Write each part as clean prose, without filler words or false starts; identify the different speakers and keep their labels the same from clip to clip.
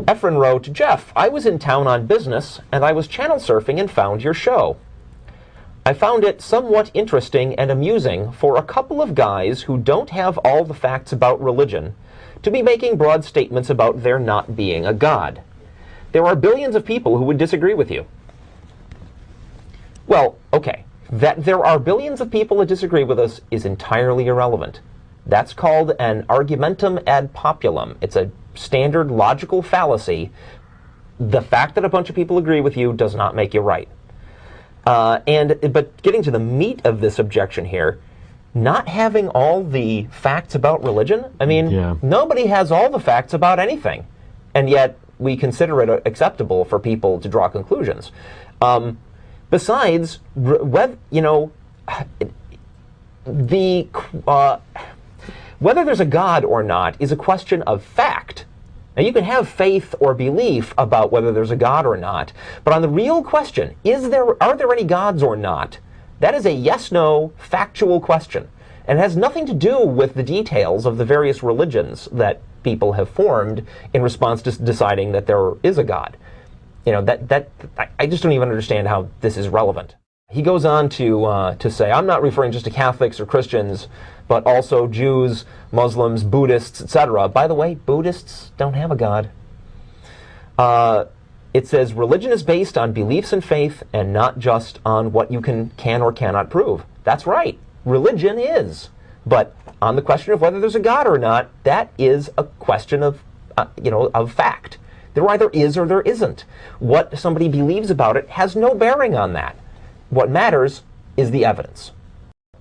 Speaker 1: Efren wrote, Jeff, I was in town on business, and I was channel surfing and found your show. I found it somewhat interesting and amusing for a couple of guys who don't have all the facts about religion to be making broad statements about there not being a God. There are billions of people who would disagree with you. Well, okay, that there are billions of people that disagree with us is entirely irrelevant. That's called an argumentum ad populum. It's a standard logical fallacy. The fact that a bunch of people agree with you does not make you right. But getting to the meat of this objection here, not having all the facts about religion, I mean, nobody has all the facts about anything, and yet we consider it acceptable for people to draw conclusions. Besides, whether there's a God or not is a question of fact. Now, you can have faith or belief about whether there's a God or not, but on the real question, are there any gods or not? That is a yes-no factual question, and it has nothing to do with the details of the various religions that people have formed in response to deciding that there is a God. I just don't even understand how this is relevant. He goes on to say, I'm not referring just to Catholics or Christians, but also Jews, Muslims, Buddhists, etc. By the way, Buddhists don't have a God. It says, religion is based on beliefs and faith and not just on what you can or cannot prove. That's right. Religion is. But on the question of whether there's a God or not, that is a question of fact. There either is or there isn't. What somebody believes about it has no bearing on that. What matters is the evidence.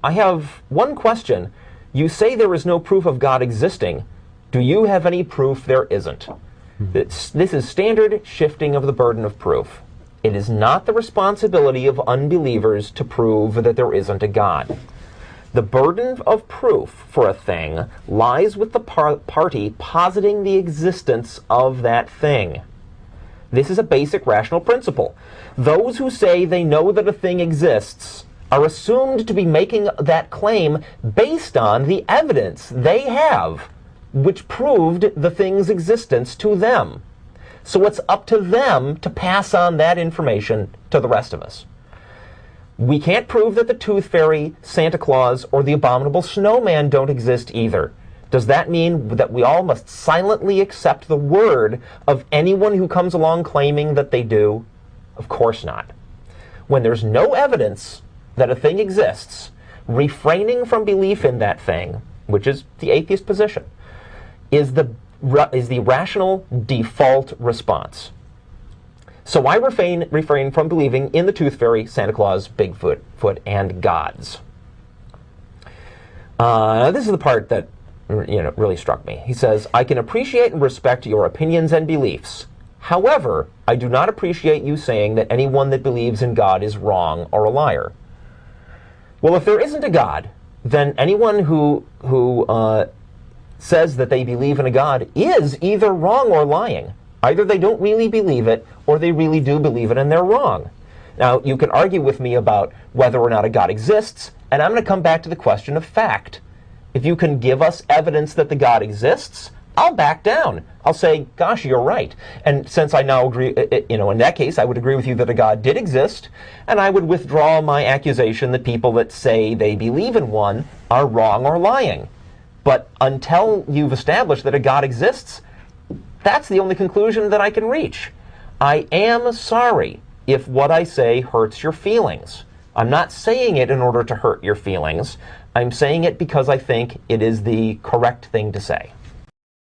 Speaker 1: I have one question. You say there is no proof of God existing. Do you have any proof there isn't? This is standard shifting of the burden of proof. It is not the responsibility of unbelievers to prove that there isn't a God. The burden of proof for a thing lies with the party positing the existence of that thing. This is a basic rational principle. Those who say they know that a thing exists are assumed to be making that claim based on the evidence they have, which proved the thing's existence to them. So it's up to them to pass on that information to the rest of us. We can't prove that the Tooth Fairy, Santa Claus, or the abominable snowman don't exist either. Does that mean that we all must silently accept the word of anyone who comes along claiming that they do? Of course not. When there's no evidence that a thing exists, refraining from belief in that thing, which is the atheist position, is the rational default response. So I refrain from believing in the Tooth Fairy, Santa Claus, Bigfoot, and gods. This is the part that really struck me. He says, I can appreciate and respect your opinions and beliefs. However, I do not appreciate you saying that anyone that believes in God is wrong or a liar. Well, if there isn't a God, then anyone who says that they believe in a God is either wrong or lying. Either they don't really believe it, or they really do believe it and they're wrong. Now, you can argue with me about whether or not a God exists, and I'm going to come back to the question of fact. If you can give us evidence that the God exists, I'll back down. I'll say, gosh, you're right. And since I now agree, in that case, I would agree with you that a God did exist, and I would withdraw my accusation that people that say they believe in one are wrong or lying. But until you've established that a God exists, that's the only conclusion that I can reach. I am sorry if what I say hurts your feelings. I'm not saying it in order to hurt your feelings. I'm saying it because I think it is the correct thing to say.